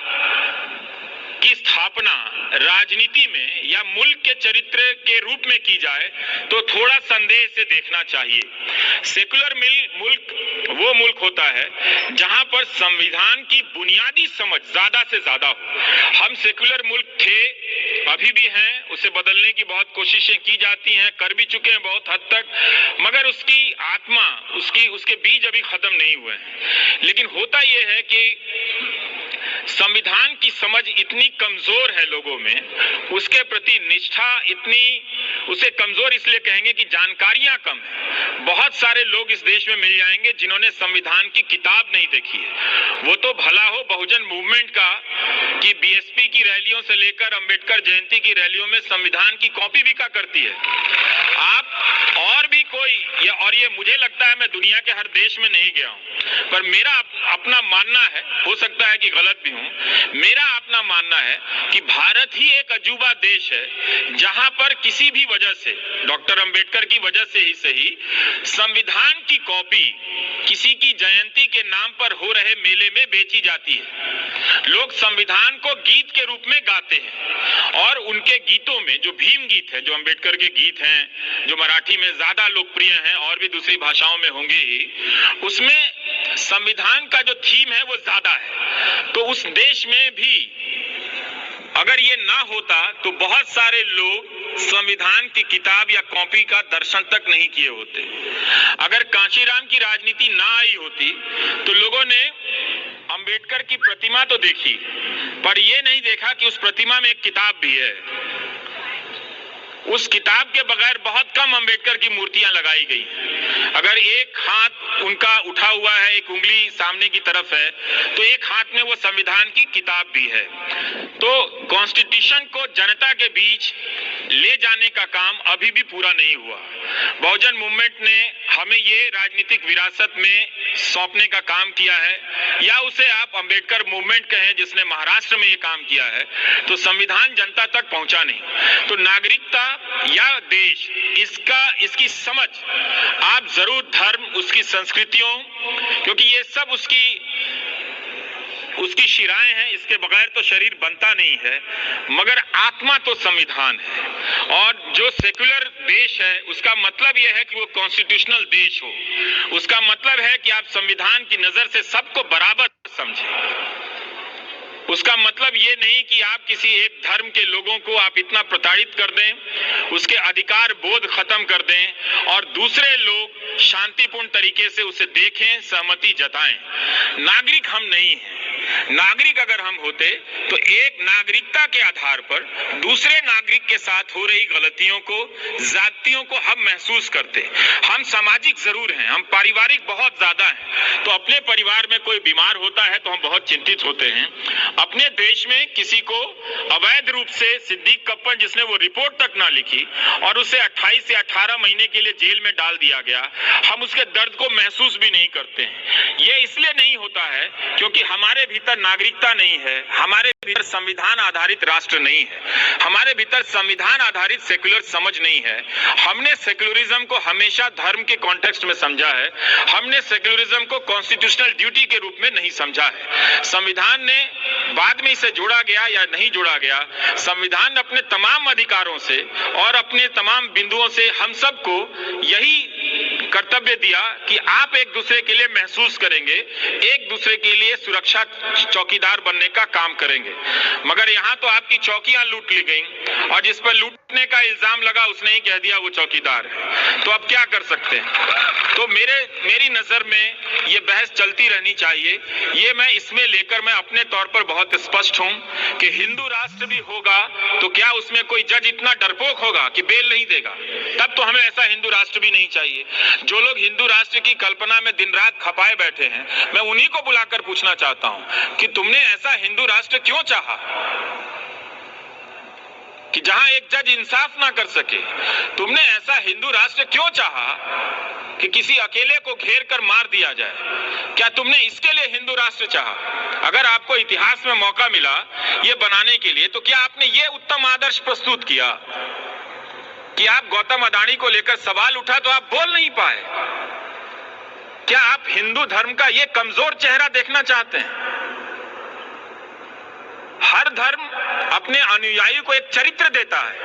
की स्थापना राजनीति में या मुल्क के चरित्र के रूप में की जाए तो थोड़ा संदेह से देखना चाहिए। सेकुलर मुल्क वो मुल्क होता है जहां पर संविधान की बुनियादी समझ ज्यादा से ज्यादा हो। हम सेकुलर मुल्क थे, अभी भी हैं, उसे बदलने की बहुत कोशिशें की जाती हैं, कर भी चुके हैं बहुत हद तक, मगर उसकी आत्मा, उसके बीज अभी खत्म नहीं हुए हैं। लेकिन होता यह है कि संविधान की समझ इतनी कमजोर है लोगों में, उसके प्रति निष्ठा इतनी, उसे कमजोर इसलिए कहेंगे कि जानकारियां कम है। बहुत सारे लोग इस देश में मिल जाएंगे जिन्होंने संविधान की किताब नहीं देखी है। वो तो भला हो बहुजन मूवमेंट का कि बीएसपी की रैलियों से लेकर अंबेडकर जयंती की रैलियों में संविधान की कॉपी बिका करती है। आप और भी कोई, और ये मुझे लगता है, मैं दुनिया के हर देश में नहीं गया हूं, पर मेरा अपना मानना है, हो सकता है कि गलत भी हूं, मेरा अपना मानना है कि भारत ही एक अजूबा देश है जहां पर किसी भी वजह से, डॉक्टर अंबेडकर की वजह से ही सही, संविधान की कॉपी किसी की जयंती के नाम पर हो रहे मेले में बेची जाती है। लोग संविधान को गीत के रूप में गाते हैं और उनके गीतों में जो भीम गीत है, जो अंबेडकर के गीत हैं, जो मराठी में ज्यादा लोकप्रिय हैं और भी दूसरी भाषाओं में होंगे ही, उसमें संविधान का जो थीम है वो ज्यादा है। तो उस देश में भी अगर ये ना होता तो बहुत सारे लोग संविधान की किताब या कॉपी का दर्शन तक नहीं किए होते। अगर कांशीराम की राजनीति ना आई होती तो लोगों ने अंबेडकर की प्रतिमा तो देखी, पर यह नहीं देखा कि उस प्रतिमा में एक किताब भी है। उस किताब के बगैर बहुत कम अंबेडकर की मूर्तियां लगाई गई। अगर एक हाथ उनका उठा हुआ है, एक उंगली सामने की तरफ है, तो एक हाथ में वो संविधान की किताब भी है। तो कॉन्स्टिट्यूशन को जनता के बीच ले जाने का काम अभी भी पूरा नहीं हुआ। बहुजन मूवमेंट ने हमें ये राजनीतिक विरासत में सौंपने का काम किया है, या उसे आप अंबेडकर मूवमेंट कहें जिसने महाराष्ट्र में ये काम किया है, तो संविधान जनता तक पहुंचा नहीं। तो नागरिकता या देश, इसकी समझ आप जरूर धर्म, उसकी संस्कृतियों, क्योंकि ये सब उसकी शिराएं हैं, इसके बगैर तो शरीर बनता नहीं है, मगर आत्मा तो संविधान है। और जो सेक्युलर देश है उसका मतलब यह है कि वो कॉन्स्टिट्यूशनल देश हो। उसका मतलब है कि आप संविधान की नजर से सबको बराबर समझें। उसका मतलब ये नहीं कि आप किसी एक धर्म के लोगों को आप इतना प्रताड़ित कर दें, उसके अधिकार बोध खत्म कर दें और दूसरे लोग शांतिपूर्ण तरीके से उसे देखें, सहमति जताएं। नागरिक हम नहीं हैं। नागरिक अगर हम होते तो एक नागरिकता के आधार पर दूसरे नागरिक के साथ हो रही गलतियों को, ज्यादतियों को हम महसूस करते। हम सामाजिक जरूर हैं, हम पारिवारिक बहुत ज्यादा हैं। तो अपने परिवार में कोई बीमार होता है तो हम बहुत चिंतित होते हैं। अपने देश में किसी को अवैध रूप से सिद्दीक कप्पन, जिसने वो रिपोर्ट तक ना लिखी और उसे 28 से 18 महीने के लिए जेल में डाल दिया गया, हम उसके दर्द को महसूस भी नहीं करते हैं। ये इसलिए नहीं होता है क्योंकि हमारे भीतर नागरिकता नहीं है, हमारे भीतर संविधान आधारित राष्ट्र नहीं है, हमारे भीतर संविधान आधारित सेक्युलर समझ नहीं है। हमने सेक्युलरिज्म को हमेशा धर्म के कॉन्टेक्स्ट में समझा है, हमने सेक्युलरिज्म को कॉन्स्टिट्यूशनल ड्यूटी के रूप में नहीं समझा है। संविधान ने बाद में इसे जोड़ा गया या नहीं जोड़ा गया, संविधान अपने तमाम अधिकारों से और अपने तमाम बिंदुओं से हम सबको यही कर्तव्य दिया कि आप एक दूसरे के लिए महसूस करेंगे, एक दूसरे के लिए सुरक्षा चौकीदार बनने का काम करेंगे। मगर यहाँ तो आपकी चौकियां लूट ली गई और जिस पर लूटने का इल्जाम लगा उसने ही कह दिया वो चौकीदार है। तो अब क्या कर सकते हैं? तो मेरी नजर में ये बहस चलती रहनी चाहिए। ये मैं इसमें लेकर मैं अपने तौर पर बहुत स्पष्ट हूं कि हिंदू राष्ट्र भी होगा तो क्या उसमें कोई जज इतना डरपोक होगा कि बेल नहीं देगा? तब तो हमें ऐसा हिंदू राष्ट्र भी नहीं चाहिए। जो लोग हिंदू राष्ट्र की कल्पना में दिन रात खपाए बैठे हैं, मैं उन्हीं को बुलाकर पूछना चाहता हूं कि तुमने ऐसा हिंदू राष्ट्र क्यों चाहा कि जहां एक जज इंसाफ ना कर सके? तुमने ऐसा हिंदू राष्ट्र क्यों चाहा कि किसी अकेले को घेर कर मार दिया जाए? क्या तुमने इसके लिए हिंदू राष्ट्र चाहा? अगर आपको इतिहास में मौका मिला ये बनाने के लिए, तो क्या आपने ये उत्तम आदर्श प्रस्तुत किया कि आप गौतम अडानी को लेकर सवाल उठा तो आप बोल नहीं पाए? क्या आप हिंदू धर्म का ये कमजोर चेहरा देखना चाहते हैं? हर धर्म अपने अनुयायी को एक चरित्र देता है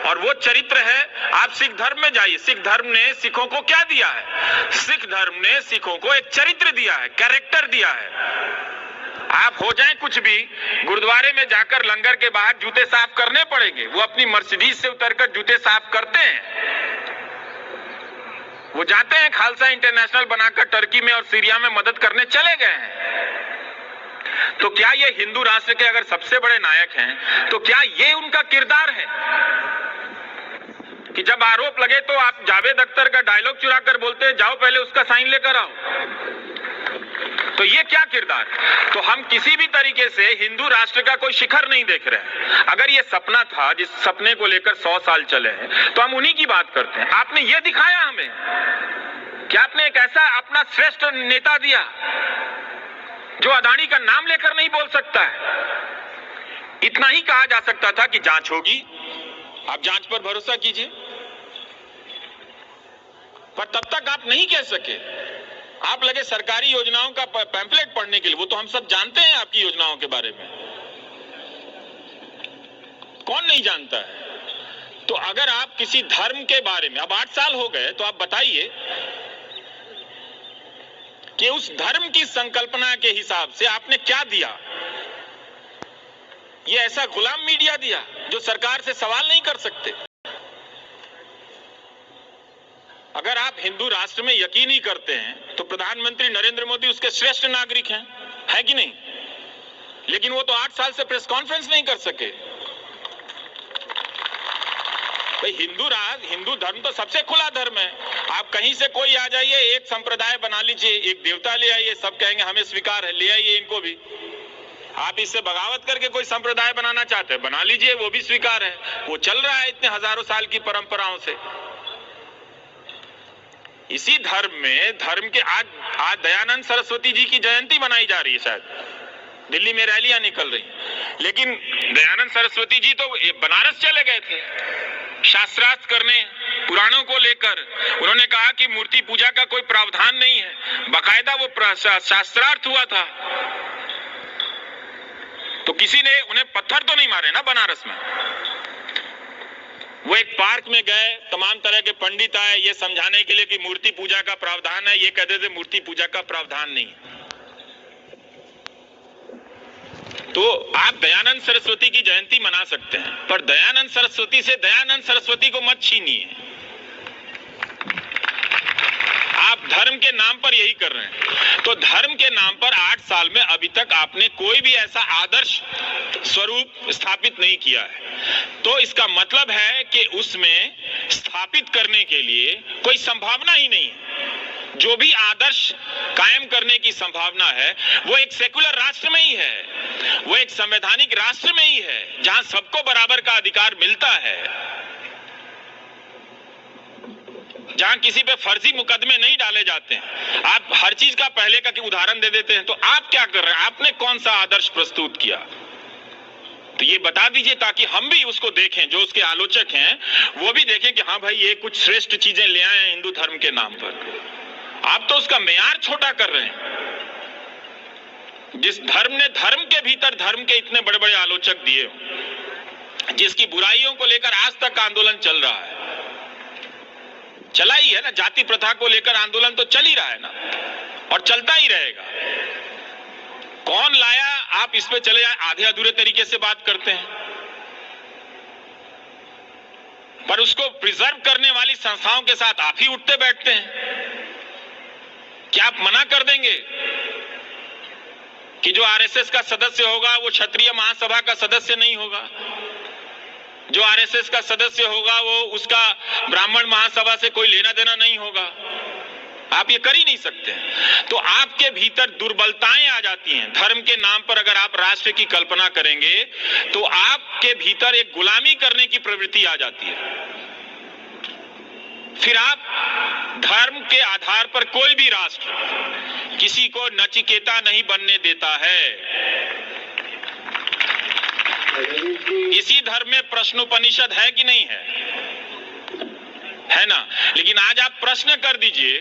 और वो चरित्र है, आप सिख धर्म में जाइए, सिख धर्म ने सिखों को क्या दिया है? सिख धर्म ने सिखों को एक चरित्र दिया है, कैरेक्टर दिया है। आप हो जाए कुछ भी, गुरुद्वारे में जाकर लंगर के बाहर जूते साफ करने पड़ेंगे। वो अपनी मर्सिडीज से उतरकर जूते साफ करते हैं। वो जाते हैं, खालसा इंटरनेशनल बनाकर टर्की में और सीरिया में मदद करने चले गए हैं। तो क्या ये हिंदू राष्ट्र के अगर सबसे बड़े नायक हैं, तो क्या ये उनका किरदार है कि जब आरोप लगे तो आप जावेद अख्तर का डायलॉग चुरा कर बोलते हैं, जाओ पहले उसका साइन लेकर आओ? तो ये क्या किरदार? तो हम किसी भी तरीके से हिंदू राष्ट्र का कोई शिखर नहीं देख रहे हैं। अगर ये सपना था, जिस सपने को लेकर 100 साल चले हैं, तो हम उन्हीं की बात करते हैं। आपने ये दिखाया हमें कि आपने एक ऐसा अपना श्रेष्ठ नेता दिया जो अदानी का नाम लेकर नहीं बोल सकता है। इतना ही कहा जा सकता था कि जांच होगी, आप जांच पर भरोसा कीजिए, पर तब तक आप नहीं कह सके। आप लगे सरकारी योजनाओं का पैम्फलेट पढ़ने के लिए। वो तो हम सब जानते हैं आपकी योजनाओं के बारे में, कौन नहीं जानता है? तो अगर आप किसी धर्म के बारे में, अब 8 साल हो गए, तो आप बताइए कि उस धर्म की संकल्पना के हिसाब से आपने क्या दिया? ये ऐसा गुलाम मीडिया दिया जो सरकार से सवाल नहीं कर सकते। अगर आप हिंदू राष्ट्र में यकीन ही करते हैं तो प्रधानमंत्री नरेंद्र मोदी उसके श्रेष्ठ नागरिक हैं, है कि नहीं? लेकिन वो तो 8 साल से प्रेस कॉन्फ्रेंस नहीं कर सके। भाई हिंदू धर्म तो सबसे खुला धर्म है। आप कहीं से कोई आ जाइए, एक संप्रदाय बना लीजिए, एक देवता ले आइए, सब कहेंगे हमें स्वीकार है, ले आइए इनको भी। आप इससे बगावत करके कोई संप्रदाय बनाना चाहते हैं, बना लीजिए, वो भी स्वीकार है। वो चल रहा है इतने हजारों साल की परंपराओं से। इसी धर्म में, धर्म के आज दयानंद सरस्वती जी की जयंती मनाई जा रही है, शायद दिल्ली में रैलियां निकल रही, लेकिन दयानंद सरस्वती जी तो बनारस चले गए थे शास्त्रार्थ करने, पुराणों को लेकर। उन्होंने कहा कि मूर्ति पूजा का कोई प्रावधान नहीं है, बाकायदा वो शास्त्रार्थ हुआ था। तो किसी ने उन्हें पत्थर तो नहीं मारे ना बनारस में। वो एक पार्क में गए, तमाम तरह के पंडित आए ये समझाने के लिए कि मूर्ति पूजा का प्रावधान है, ये कहते थे मूर्ति पूजा का प्रावधान नहीं है। तो आप दयानंद सरस्वती की जयंती मना सकते हैं, पर दयानंद सरस्वती से दयानंद सरस्वती को मत छीनिए। आप धर्म के नाम पर यही कर रहे हैं। तो धर्म के नाम पर 8 साल में अभी तक आपने कोई भी ऐसा आदर्श स्वरूप स्थापित नहीं किया है। तो इसका मतलब है कि उसमें स्थापित करने के लिए कोई संभावना ही नहीं है। जो भी आदर्श कायम करने की संभावना है वो एक सेकुलर राष्ट्र में ही है, वो एक संवैधानिक राष्ट्र में ही है, जहां सबको बराबर का अधिकार मिलता है, जहां किसी पे फर्जी मुकदमे नहीं डाले जाते हैं। आप हर चीज का पहले का उदाहरण दे देते हैं। तो आप क्या कर रहे हैं? आपने कौन सा आदर्श प्रस्तुत किया? तो ये बता दीजिए ताकि हम भी उसको देखें, जो उसके आलोचक हैं वो भी देखें कि हाँ भाई ये कुछ श्रेष्ठ चीजें ले आए हैं हिंदू धर्म के नाम पर। आप तो उसका मेयार छोटा कर रहे हैं। जिस धर्म ने धर्म के भीतर धर्म के इतने बड़े बड़े आलोचक दिए हो, जिसकी बुराइयों को लेकर आज तक आंदोलन चल रहा है, चला ही है ना, जाति प्रथा को लेकर आंदोलन तो चल ही रहा है ना, और चलता ही रहेगा। कौन लाया, आप इस पे चले जाए, आधे अधूरे तरीके से बात करते हैं, पर उसको प्रिजर्व करने वाली संस्थाओं के साथ आप ही उठते बैठते हैं। क्या आप मना कर देंगे कि जो आरएसएस का सदस्य होगा वो क्षत्रिय महासभा का सदस्य नहीं होगा, जो आरएसएस का सदस्य होगा वो उसका ब्राह्मण महासभा से कोई लेना देना नहीं होगा? आप ये कर ही नहीं सकते। तो आपके भीतर दुर्बलताएं आ जाती हैं। धर्म के नाम पर अगर आप राष्ट्र की कल्पना करेंगे तो आपके भीतर एक गुलामी करने की प्रवृत्ति आ जाती है। फिर आप धर्म के आधार पर कोई भी राष्ट्र किसी को नचिकेता नहीं बनने देता है। इसी धर्म में प्रश्नोपनिषद है कि नहीं है? है ना? लेकिन आज आप प्रश्न कर दीजिए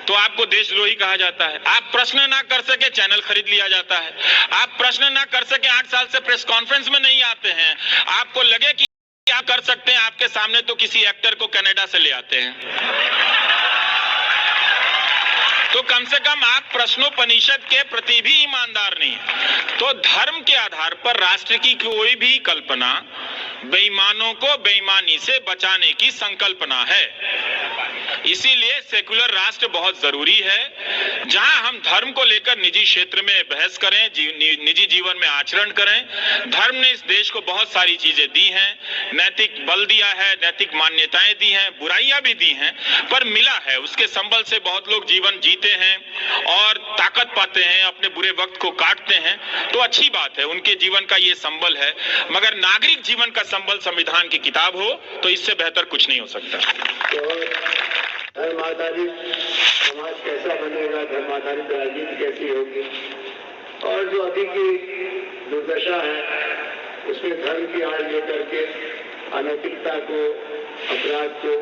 तो आपको देशद्रोही कहा जाता है। आप प्रश्न ना कर सके चैनल खरीद लिया जाता है। आप प्रश्न ना कर सके 8 साल से प्रेस कॉन्फ्रेंस में नहीं आते हैं। आपको लगे कि आप कर सकते हैं आपके सामने, तो किसी एक्टर को कनाडा से ले आते हैं। तो कम से कम आप प्रश्नोपनिषद के प्रति भी ईमानदार नहीं है। तो धर्म के आधार पर राष्ट्र की कोई भी कल्पना बेईमानों को बेईमानी से बचाने की संकल्पना है। इसीलिए सेकुलर राष्ट्र बहुत जरूरी है, जहां हम धर्म को लेकर निजी क्षेत्र में बहस करें, निजी जीवन में आचरण करें। धर्म ने इस देश को बहुत सारी चीजें दी हैं, नैतिक बल दिया है, नैतिक मान्यताएं दी हैं, बुराइयां भी दी हैं, पर मिला है। उसके संबल से बहुत लोग जीवन जीते हैं और ताकत पाते हैं, अपने बुरे वक्त को काटते हैं। तो अच्छी बात है, उनके जीवन का ये संबल है। मगर नागरिक जीवन का संबल संविधान की किताब हो तो इससे बेहतर कुछ नहीं हो सकता। धर्म आधारित समाज कैसा बनेगा, धर्म आधारित राजनीति कैसी होगी, और जो अभी की दुर्दशा है उसमें धर्म की आड़ लेकर के अनैतिकता को, अपराध को,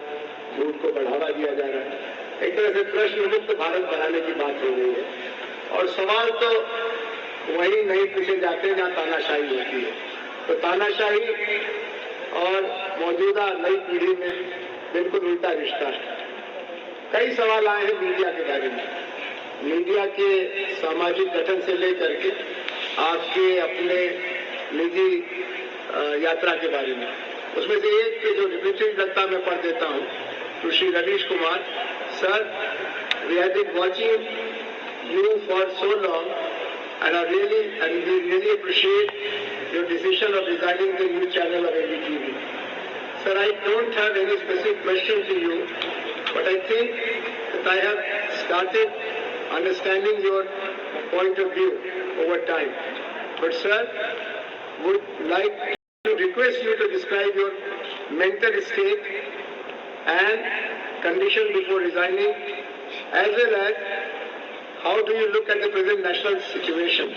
झूठ को बढ़ावा दिया जा रहा है। एक तरह से प्रश्न मुक्त भारत बनाने की बात हो रही है, और सवाल तो वही नहीं पूछे जाते जहाँ तानाशाही होती है। तो तानाशाही और मौजूदा नई पीढ़ी में बिल्कुल उल्टा रिश्ता है। कई सवाल आए हैं मीडिया के बारे में, मीडिया के सामाजिक गठन से लेकर के आपके अपने निजी यात्रा के बारे में। उसमें से एक के जो रिपीटेड लगता मैं पढ़ देता हूँ, तो Shri Ravish Kumar sir, we have been watching you for so long and we really appreciate your decision of designing the new channel of NDTV. Sir, I don't have any specific question to you, but I think that I have started understanding your point of view over time. But sir, would like to request you to describe your mental state and condition before resigning, as well as how do you look at the present national situation?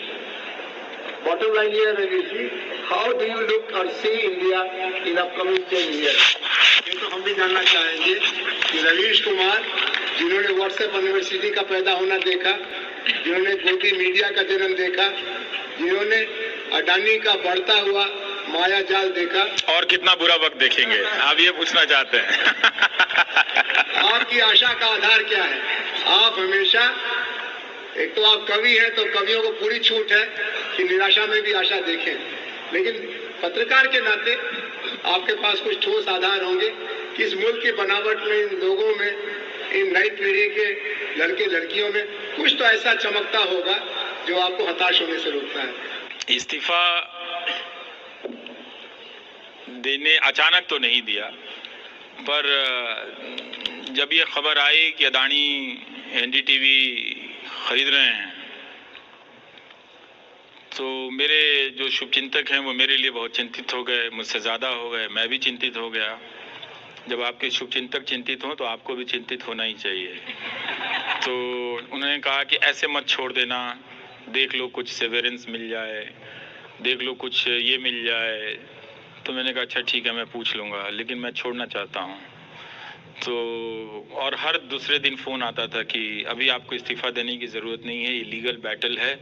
Bottom line here, Ravi, how do you look or see India in upcoming 10 years? ये तो हम भी जानना चाहेंगे कि रवीश कुमार, जिन्होंने WhatsApp university का पैदा होना देखा, जिन्होंने गोदी मीडिया का जन्म देखा, जिन्होंने अडानी का बढ़ता हुआ माया जाल देखा, और कितना बुरा वक्त देखेंगे, आप ये पूछना चाहते हैं। आपकी आशा का आधार क्या है? आप हमेशा, एक तो आप कवि हैं तो कवियों को पूरी छूट है कि निराशा में भी आशा देखें, लेकिन पत्रकार के नाते आपके पास कुछ ठोस आधार होंगे कि इस मुल्क की बनावट में, इन लोगों में, इन नई पीढ़ी के लड़के लड़कियों में कुछ तो ऐसा चमकता होगा जो आपको हताश होने से रोकता है। इस्तीफा देने अचानक तो नहीं दिया, पर जब ये खबर आई कि अडानी एनडीटीवी खरीद रहे हैं, तो मेरे जो शुभचिंतक हैं वो मेरे लिए बहुत चिंतित हो गए, मुझसे ज़्यादा हो गए, मैं भी चिंतित हो गया। जब आपके शुभचिंतक चिंतित हों तो आपको भी चिंतित होना ही चाहिए। तो उन्होंने कहा कि ऐसे मत छोड़ देना, देख लो कुछ सेवेरेंस मिल जाए, देख लो कुछ ये मिल जाए। तो मैंने कहा अच्छा ठीक है, मैं पूछ लूँगा, लेकिन मैं छोड़ना चाहता हूँ। तो और हर दूसरे दिन फ़ोन आता था कि अभी आपको इस्तीफ़ा देने की ज़रूरत नहीं है, ये लीगल बैटल है,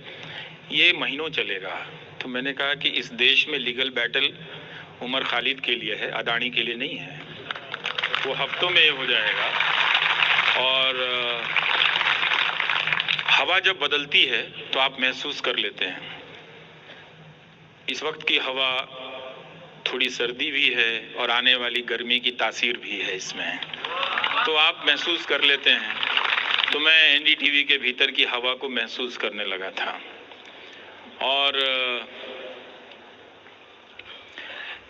ये महीनों चलेगा। तो मैंने कहा कि इस देश में लीगल बैटल उमर खालिद के लिए है, अडानी के लिए नहीं है। वो हफ्तों में हो जाएगा। और हवा जब बदलती है तो आप महसूस कर लेते हैं। इस वक्त की हवा थोड़ी सर्दी भी है और आने वाली गर्मी की तासीर भी है इसमें, तो आप महसूस कर लेते हैं। तो मैं एनडीटीवी के भीतर की हवा को महसूस करने लगा था, और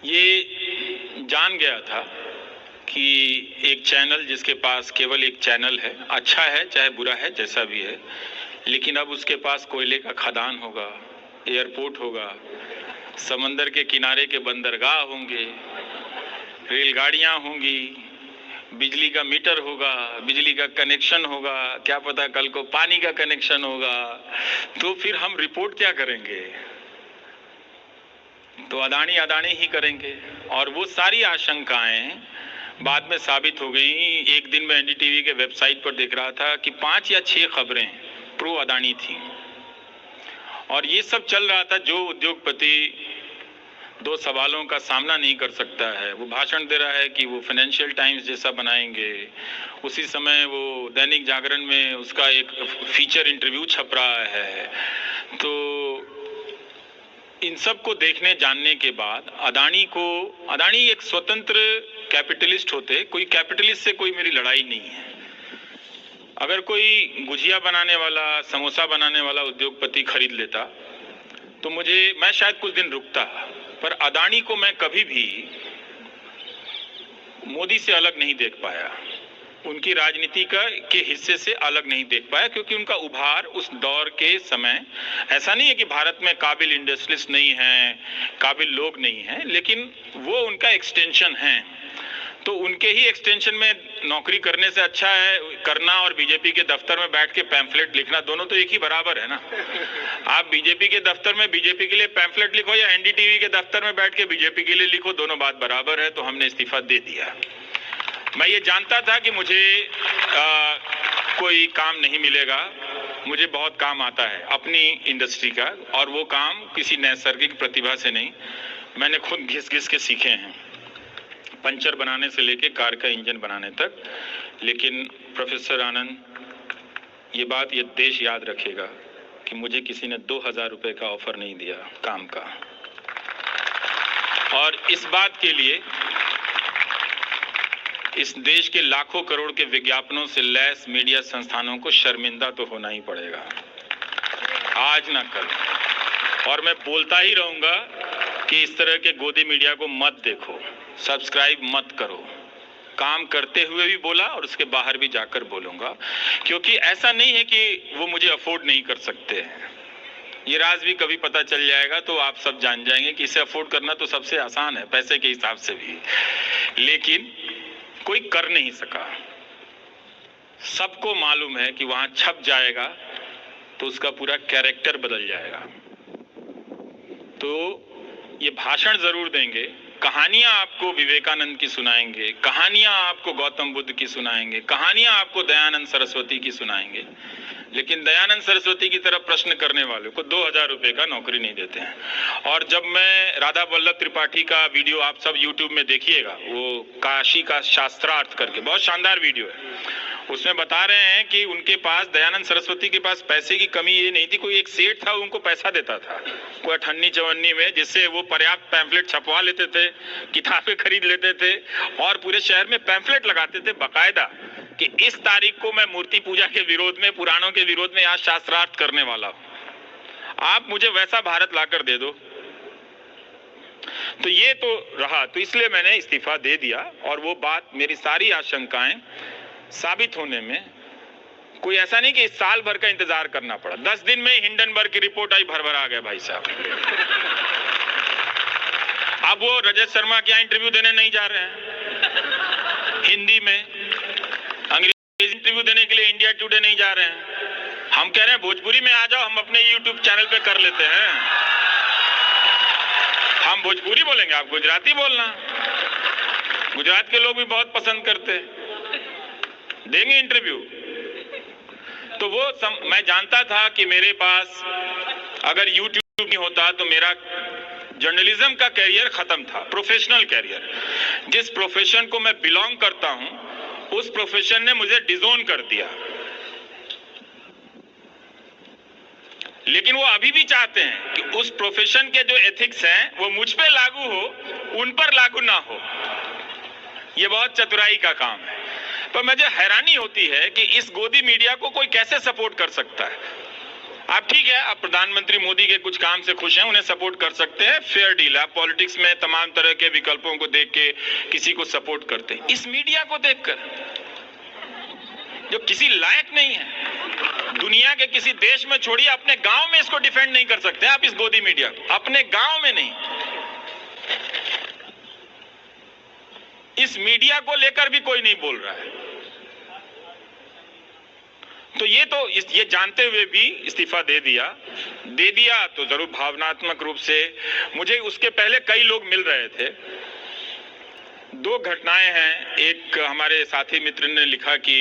ये जान गया था कि एक चैनल जिसके पास केवल एक चैनल है, अच्छा है चाहे बुरा है जैसा भी है, लेकिन अब उसके पास कोयले का खदान होगा, एयरपोर्ट होगा, समंदर के किनारे के बंदरगाह होंगे, रेलगाड़ियां होंगी, बिजली का मीटर होगा, बिजली का कनेक्शन होगा, क्या पता कल को पानी का कनेक्शन होगा। तो फिर हम रिपोर्ट क्या करेंगे? तो अडानी ही करेंगे। और वो सारी आशंकाएं बाद में साबित हो गई। एक दिन में एनडीटीवी के वेबसाइट पर देख रहा था कि 5 या 6 खबरें प्रो अदानी थी, और ये सब चल रहा था। जो उद्योगपति 2 सवालों का सामना नहीं कर सकता है, वो भाषण दे रहा है कि वो फाइनेंशियल टाइम्स जैसा बनाएंगे। उसी समय वो दैनिक जागरण में उसका एक फीचर इंटरव्यू छप रहा है। तो इन सब को देखने जानने के बाद अदानी एक स्वतंत्र कैपिटलिस्ट होते। कोई कैपिटलिस्ट से कोई मेरी लड़ाई नहीं है। अगर कोई गुजिया बनाने वाला, समोसा बनाने वाला उद्योगपति खरीद लेता तो मैं शायद कुछ दिन रुकता, पर अदानी को मैं कभी भी मोदी से अलग नहीं देख पाया, उनकी राजनीति के हिस्से से अलग नहीं देख पाया, क्योंकि उनका उभार उस दौर के समय, ऐसा नहीं है कि भारत में काबिल इंडस्ट्रियलिस्ट नहीं हैं, काबिल लोग नहीं हैं, लेकिन वो उनका एक्सटेंशन है। तो उनके ही एक्सटेंशन में नौकरी करने से अच्छा है करना और बीजेपी के दफ्तर में बैठ के पैम्फलेट लिखना, दोनों तो एक ही बराबर है ना। आप बीजेपी के दफ्तर में बीजेपी के लिए पैम्फलेट लिखो या एनडीटीवी के दफ्तर में बैठ के बीजेपी के लिए लिखो, दोनों बात बराबर है। तो हमने इस्तीफा दे दिया। मैं ये जानता था कि मुझे कोई काम नहीं मिलेगा, मुझे बहुत काम आता है अपनी इंडस्ट्री का, और वो काम किसी नैसर्गिक प्रतिभा से नहीं, मैंने खुद घिस घिस के सीखे हैं, पंचर बनाने से लेके कार का इंजन बनाने तक। लेकिन प्रोफेसर आनंद, ये बात ये देश याद रखेगा कि मुझे किसी ने 2000 रुपए का ऑफर नहीं दिया काम का, और इस बात के लिए इस देश के लाखों करोड़ के विज्ञापनों से लैस मीडिया संस्थानों को शर्मिंदा तो होना ही पड़ेगा, आज ना कल। और मैं बोलता ही रहूंगा कि इस तरह के गोदी मीडिया को मत देखो, सब्सक्राइब मत करो। काम करते हुए भी बोला और उसके बाहर भी जाकर बोलूंगा, क्योंकि ऐसा नहीं है कि वो मुझे अफोर्ड नहीं कर सकते हैं। ये राज भी कभी पता चल जाएगा तो आप सब जान जाएंगे कि इसे अफोर्ड करना तो सबसे आसान है, पैसे के हिसाब से भी, लेकिन कोई कर नहीं सका। सबको मालूम है कि वहां छप जाएगा तो उसका पूरा कैरेक्टर बदल जाएगा। तो ये भाषण जरूर देंगे, कहानियां आपको विवेकानंद की सुनाएंगे, कहानियां आपको गौतम बुद्ध की सुनाएंगे, कहानियां आपको दयानंद सरस्वती की सुनाएंगे, लेकिन दयानंद सरस्वती की तरफ प्रश्न करने वालों को 2000 रुपए का नौकरी नहीं देते हैं। और जब मैं राधा वल्लभ त्रिपाठी का वीडियो आप सब यूट्यूब में देखिएगा, वो काशी का शास्त्रार्थ करके बहुत शानदार वीडियो है, उसमें बता रहे हैं कि उनके पास, दयानंद सरस्वती के पास पैसे की कमी ये नहीं थी, कोई एक सेठ था उनको पैसा देता था कोई 98-54 में, जिससे वो पर्याप्त पैम्फलेट छपवा लेते थे, किताबें खरीद लेते थे और पूरे शहर में पैम्फलेट लगाते थे बाकायदा कि इस तारीख को मैं मूर्ति पूजा के विरोध में, पुराणों के विरोध में आज शास्त्रार्थ करने वाला हूं, आप मुझे वैसा भारत लाकर दे दो। तो ये तो रहा, तो इसलिए मैंने इस्तीफा दे दिया। और वो बात, मेरी सारी आशंकाएं साबित होने में कोई ऐसा नहीं कि इस साल भर का इंतजार करना पड़ा। 10 दिन में हिंडनबर्ग की रिपोर्ट आई, भर आ गया भाई साहब। अब वो रजत शर्मा क्या इंटरव्यू देने नहीं जा रहे हैं हिंदी में, अंग्रेजी इंटरव्यू देने के लिए इंडिया टुडे नहीं जा रहे हैं। हम कह रहे हैं भोजपुरी में आ जाओ, हम अपने यूट्यूब चैनल पे कर लेते हैं, हम भोजपुरी बोलेंगे, आप गुजराती बोलना। गुजरात के लोग भी बहुत पसंद करते हैं, देंगे इंटरव्यू। तो वो मैं जानता था कि मेरे पास अगर यूट्यूब नहीं होता तो मेरा जर्नलिज्म का कैरियर खत्म था, प्रोफेशनल कैरियर। जिस प्रोफेशन को मैं बिलोंग करता हूं, उस प्रोफेशन ने मुझे डिजोन कर दिया। लेकिन वो अभी भी चाहते हैं कि उस प्रोफेशन के जो एथिक्स हैं वो मुझ पे लागू हो, उन पर लागू ना हो। ये बहुत चतुराई का काम है। पर मुझे हैरानी होती है कि इस गोदी मीडिया को कोई कैसे सपोर्ट कर सकता है। आप ठीक है, आप प्रधानमंत्री मोदी के कुछ काम से खुश हैं, उन्हें सपोर्ट कर सकते हैं, फेयर डील। आप पॉलिटिक्स में तमाम तरह के विकल्पों को देख के किसी को सपोर्ट करते हैं। इस मीडिया को देखकर जो किसी लायक नहीं है, दुनिया के किसी देश में छोड़िए, अपने गांव में इसको डिफेंड नहीं कर सकते आप, इस गोदी मीडिया को, अपने गांव में नहीं। इस मीडिया को लेकर भी कोई नहीं बोल रहा है। तो ये जानते हुए भी इस्तीफा दे दिया तो जरूर, भावनात्मक रूप से मुझे उसके पहले कई लोग मिल रहे थे दो घटनाएं हैं। एक हमारे साथी मित्र ने लिखा कि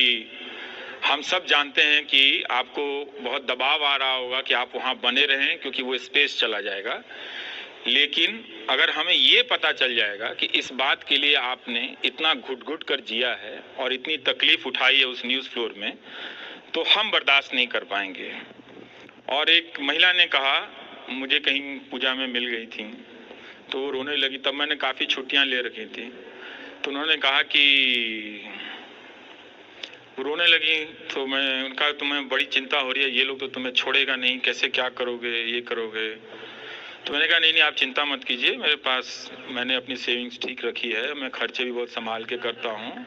हम सब जानते हैं कि आपको बहुत दबाव आ रहा होगा कि आप वहां बने रहें क्योंकि वो स्पेस चला जाएगा, लेकिन अगर हमें ये पता चल जाएगा कि इस बात के लिए आपने इतना घुट-घुट कर जिया है और इतनी तकलीफ उठाई है उस न्यूज़ फ्लोर में, तो हम बर्दाश्त नहीं कर पाएंगे। और एक महिला ने कहा, मुझे कहीं पूजा में मिल गई थी तो वो रोने लगी, तब मैंने काफ़ी छुट्टियां ले रखी थी, तो उन्होंने कहा कि रोने लगी तो मैं उनका, तुम्हें बड़ी चिंता हो रही है, ये लोग तो तुम्हें छोड़ेगा नहीं, कैसे क्या करोगे, ये करोगे। तो मैंने कहा नहीं आप चिंता मत कीजिए, मेरे पास मैंने अपनी सेविंग्स ठीक रखी है, मैं खर्चे भी बहुत संभाल के करता हूँ,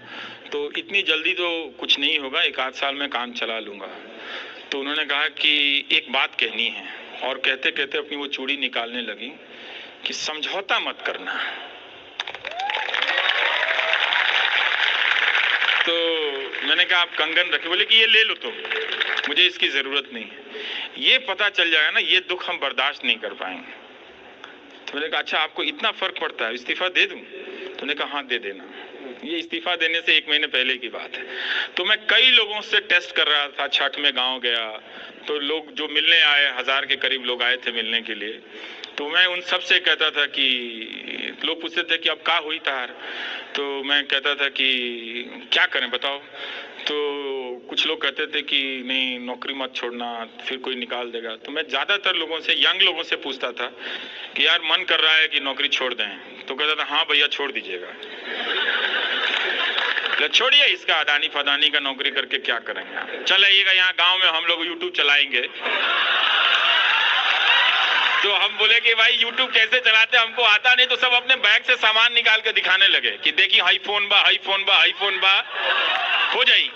तो इतनी जल्दी तो कुछ नहीं होगा, 1 आध साल में काम चला लूँगा। तो उन्होंने कहा कि एक बात कहनी है, और कहते कहते अपनी वो चूड़ी निकालने लगी कि समझौता मत करना। तो मैंने कहा आप कंगन रखे, बोले कि ये ले लो तुम, मुझे इसकी ज़रूरत नहीं है। ये पता चल जाएगा ना, ये दुख हम बर्दाश्त नहीं कर पाएंगे। तो मैंने कहा अच्छा आपको इतना फ़र्क पड़ता है, इस्तीफ़ा दे दूं? तो उन्होंने कहा हाँ दे देना। ये इस्तीफ़ा देने से 1 महीने पहले की बात है। तो मैं कई लोगों से टेस्ट कर रहा था, छठ में गाँव गया तो लोग जो मिलने आए, 1000 के करीब लोग आए थे मिलने के लिए, तो मैं उन सब से कहता था कि लोग पूछते थे कि अब क्या हुई तार, तो मैं कहता था कि क्या करें बताओ। तो कुछ लोग कहते थे कि नहीं नौकरी मत छोड़ना, फिर कोई निकाल देगा। तो मैं ज़्यादातर लोगों से, यंग लोगों से पूछता था कि यार मन कर रहा है कि नौकरी छोड़ दें, तो कहता था हाँ भैया छोड़ दीजिएगा। छोड़िए इसका अदानी फदानी का नौकरी करके क्या करेंगे, चलाइएगा यहाँ गांव में हम लोग यूट्यूब चलाएंगे। तो हम बोले कि भाई यूट्यूब कैसे चलाते हमको आता नहीं, तो सब अपने बैग से सामान निकाल के दिखाने लगे कि देखिए हाई फोन बा, हाई फोन बा, हाई फोन बा, हो जाई।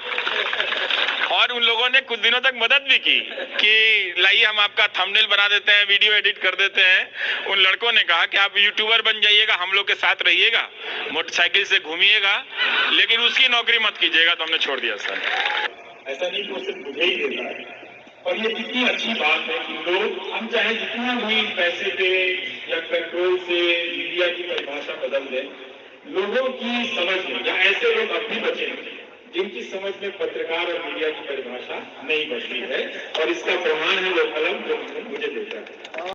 और उन लोगों ने कुछ दिनों तक मदद भी की कि लाइए हम आपका थंबनेल बना देते हैं, वीडियो एडिट कर देते हैं। उन लड़कों ने कहा कि आप यूट्यूबर बन जाइएगा, हम लोग के साथ रहिएगा, मोटरसाइकिल से घूमिएगा, लेकिन उसकी नौकरी मत कीजिएगा। तो हमने छोड़ दिया सर। ऐसा नहीं कि सिर्फ मुझे ही देता है। और ये कितनी अच्छी बात है कि लोग, हम चाहे जितना भी पैसे पे या कंट्रोल से मीडिया की परिभाषा बदल दें, लोगों की समझ में, या ऐसे लोग अब भी बचे जिनकी समझ में पत्रकार और मीडिया की परिभाषा नहीं बदली है, और इसका प्रमाण है वो कलम जो मुझे देता है।